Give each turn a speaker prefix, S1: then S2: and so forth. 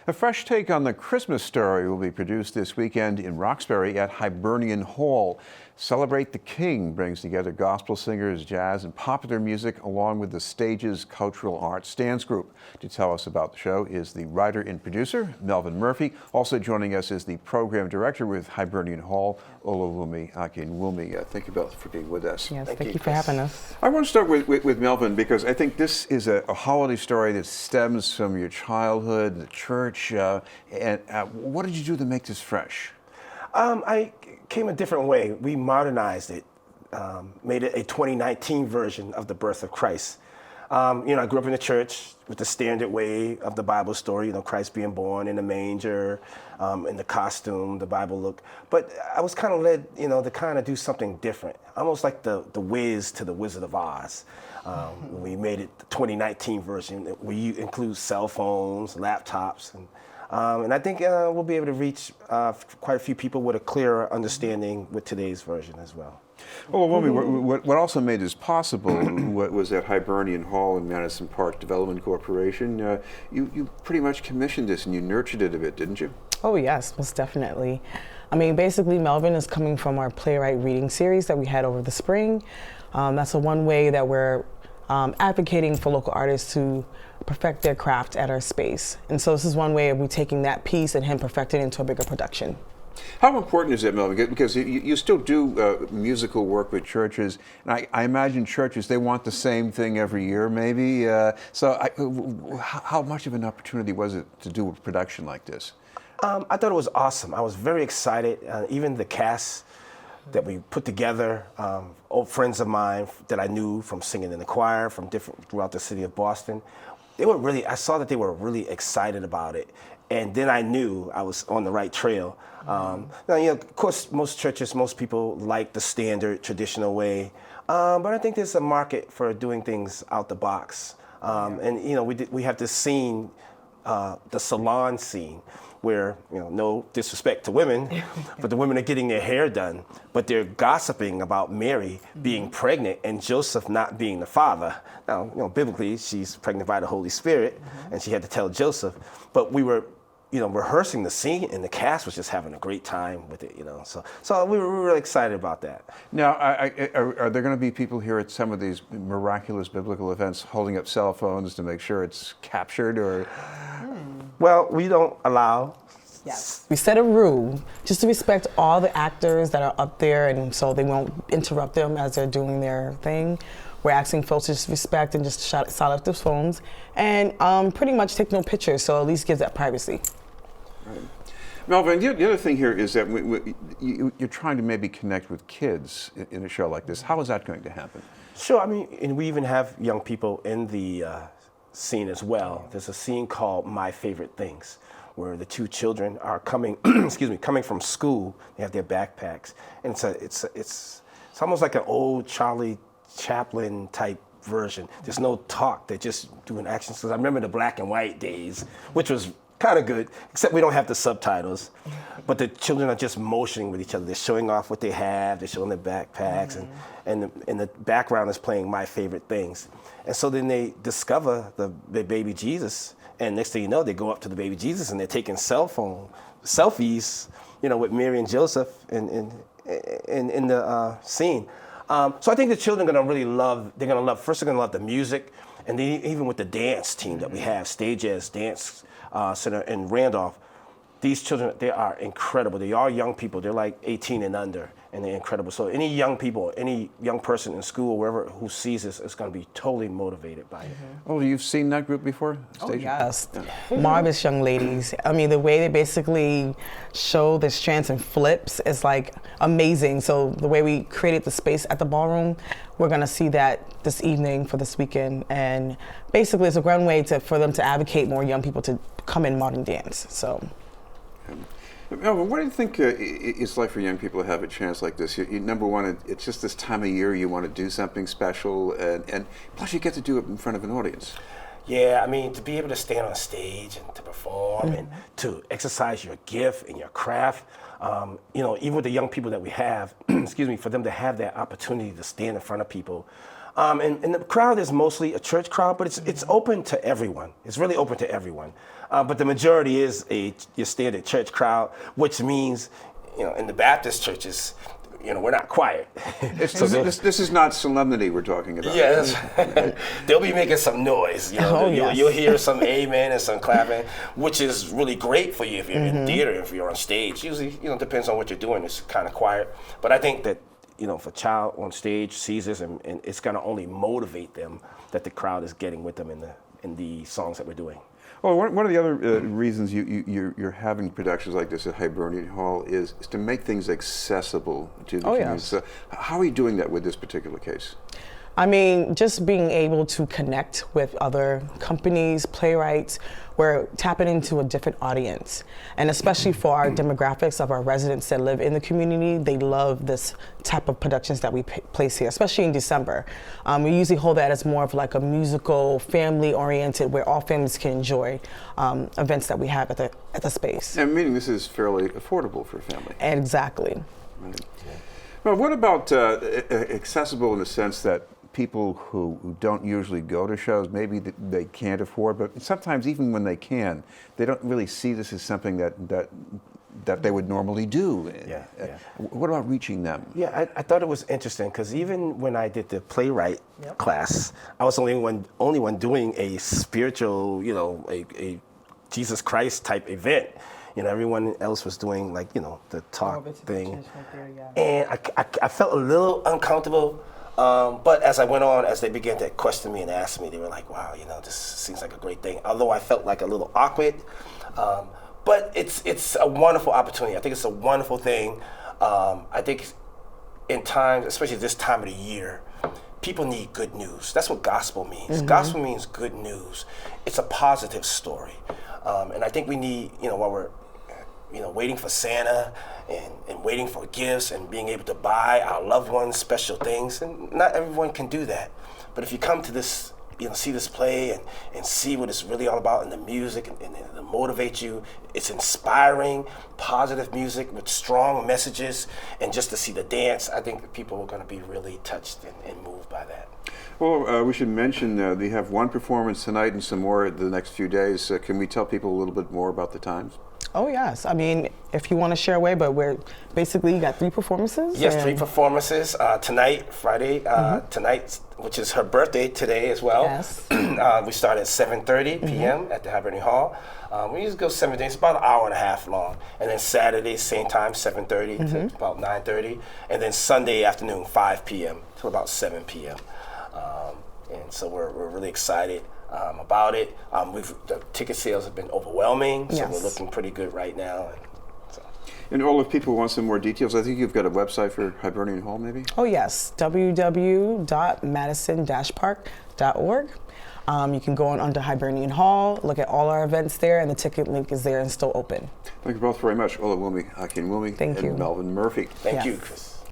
S1: A fresh take on the Christmas story will be produced this weekend in Roxbury at Hibernian Hall. Celebrate the King brings together gospel singers, jazz, and popular music, along with the stage's cultural arts dance group. To tell us about the show is the writer and producer, Melvin Murphy. Also joining us is the program director with Hibernian Hall, Olawumi, Akinwumi. Thank you both for being with us.
S2: Yes, thank you for having us.
S1: I want to start with Melvin, because I think this is a holiday story that stems from your childhood, the church. What did you do to make this fresh?
S3: I came a different way. We modernized it, made it a 2019 version of the birth of Christ. I grew up in the church with the standard way of the Bible story, Christ being born in a manger, in the costume, the Bible look. But I was kind of led, to kind of do something different, almost like the Wiz to the Wizard of Oz. We made it the 2019 version. We include cell phones, laptops, and I think we'll be able to reach quite a few people with a clearer understanding with today's version as well.
S1: Well, what also made this possible was at Hibernian Hall in Madison Park Development Corporation. You pretty much commissioned this and you nurtured it a bit, didn't you?
S2: Oh yes, most definitely. I mean, basically Melvin is coming from our playwright reading series that we had over the spring. That's one way that we're advocating for local artists to perfect their craft at our space. And so this is one way of we taking that piece and him perfecting it into a bigger production.
S1: How important is that, Melvin? Because you still do musical work with churches, and I imagine churches, they want the same thing every year, maybe. How much of an opportunity was it to do a production like this?
S3: I thought it was awesome. I was very excited. Even the cast that we put together, old friends of mine that I knew from singing in the choir from throughout the city of Boston, I saw that they were really excited about it. And then I knew I was on the right trail. Now, of course, most churches, most people like the standard traditional way, but I think there's a market for doing things out the box. We have this scene, the salon scene, where, no disrespect to women, but the women are getting their hair done, but they're gossiping about Mary being pregnant and Joseph not being the father. Now, biblically, she's pregnant by the Holy Spirit, and she had to tell Joseph. But we were, rehearsing the scene, and the cast was just having a great time with it, So we were really excited about that.
S1: Now, are there going to be people here at some of these miraculous biblical events holding up cell phones to make sure it's captured, or?
S3: Well, we don't allow.
S2: Yes. We set a rule just to respect all the actors that are up there, and so they won't interrupt them as they're doing their thing. We're asking folks to just respect and just silence their phones and pretty much take no pictures, so at least gives that privacy.
S1: Right. Melvin, the other thing here is that you're trying to maybe connect with kids in a show like this. How is that going to happen?
S3: Sure. I mean, and we even have young people in the scene as well. There's a scene called My Favorite Things, where the two children are coming from school. They have their backpacks, and it's almost like an old Charlie Chaplin type version. There's no talk, they're just doing actions. Because I remember the black and white days, which was kind of good, except we don't have the subtitles. But the children are just motioning with each other. They're showing off what they have, they're showing their backpacks, and the background is playing My Favorite Things. And so then they discover the baby Jesus, and next thing you know, they go up to the baby Jesus and they're taking selfies, with Mary and Joseph in the scene. So I think the children are going to really love, first they're going to love the music, and then even with the dance team that we have, Stage Jazz Dance Center in Randolph, these children, they are incredible. They are young people. They're like 18 and under, and they're incredible. So any young people, any young person in school or wherever who sees this is going to be totally motivated by it.
S1: Oh, you've seen that group before?
S2: Oh, yes. Yeah. Marvelous young ladies. I mean, the way they basically show the strands and flips is like amazing. So the way we created the space at the ballroom, we're going to see that this evening for this weekend. And basically it's a grand way for them to advocate more young people to come in modern dance. So.
S1: Melvin, what do you think it's like for young people to have a chance like this? Number one, it's just this time of year you want to do something special, and plus you get to do it in front of an audience.
S3: Yeah, I mean, to be able to stand on stage and to perform and to exercise your gift and your craft, even with the young people that we have, for them to have that opportunity to stand in front of people, And the crowd is mostly a church crowd, but it's open to everyone. It's really open to everyone. But the majority is your standard church crowd, which means, in the Baptist churches, we're not quiet.
S1: This is not solemnity we're talking about.
S3: Yes, they'll be making some noise. You'll hear some amen and some clapping, which is really great for you if you're in theater, if you're on stage. Usually, depends on what you're doing. It's kind of quiet. But I think that, if a child on stage sees this, and it's going to only motivate them that the crowd is getting with them in the songs that we're doing.
S1: Well, one of the other reasons you're having productions like this at Hibernian Hall is to make things accessible to the community.
S2: Yes.
S1: So how are you doing that with this particular case?
S2: I mean, just being able to connect with other companies, playwrights, we're tapping into a different audience. And especially for our demographics of our residents that live in the community, they love this type of productions that we place here, especially in December. We usually hold that as more of like a musical, family-oriented, where all families can enjoy events that we have at the space.
S1: And meaning this is fairly affordable for a family.
S2: Exactly.
S1: Right. Well, what about accessible in the sense that people who don't usually go to shows, maybe they can't afford, but sometimes even when they can, they don't really see this as something that they would normally do.
S3: Yeah.
S1: What about reaching them?
S3: Yeah, I thought it was interesting because even when I did the playwright class, I was the only one doing a spiritual, a Jesus Christ type event. Everyone else was doing the talk thing, and I felt a little uncomfortable. But as I went on, as they began to question me and ask me, they were like, wow, this seems like a great thing. Although I felt like a little awkward, but it's a wonderful opportunity. I think it's a wonderful thing. I think in times, especially this time of the year, people need good news. That's what gospel means. Gospel means good news. It's a positive story. And I think we need, while we're waiting for Santa and waiting for gifts and being able to buy our loved ones special things, and not everyone can do that. But if you come to this, see this play and see what it's really all about, and the music and it motivates you, it's inspiring, positive music with strong messages, and just to see the dance, I think people are going to be really touched and moved by that.
S1: Well, we should mention they have one performance tonight and some more the next few days. Can we tell people a little bit more about the times?
S2: Oh yes, I mean, if you want to share away, but we're basically, you got 3 performances?
S3: Yes, 3 performances. Tonight, Friday, tonight, which is her birthday today as well.
S2: Yes.
S3: We start at 7:30 p.m. at the Hibernian Hall. We usually go 7 days, about an hour and a half long. And then Saturday, same time, 7:30 to about 9:30. And then Sunday afternoon, 5 p.m. to about 7 p.m. And so we're really excited about it. The ticket sales have been overwhelming, so we're looking pretty good right now.
S1: And all if people want some more details, I think you've got a website for Hibernian Hall, maybe?
S2: Oh yes, www.madison-park.org. You can go on under Hibernian Hall, look at all our events there, and the ticket link is there and still open.
S1: Thank you both very much. Olawumi, Akinwumi,
S2: Thank you.
S1: and Melvin Murphy.
S3: Thank you, Chris.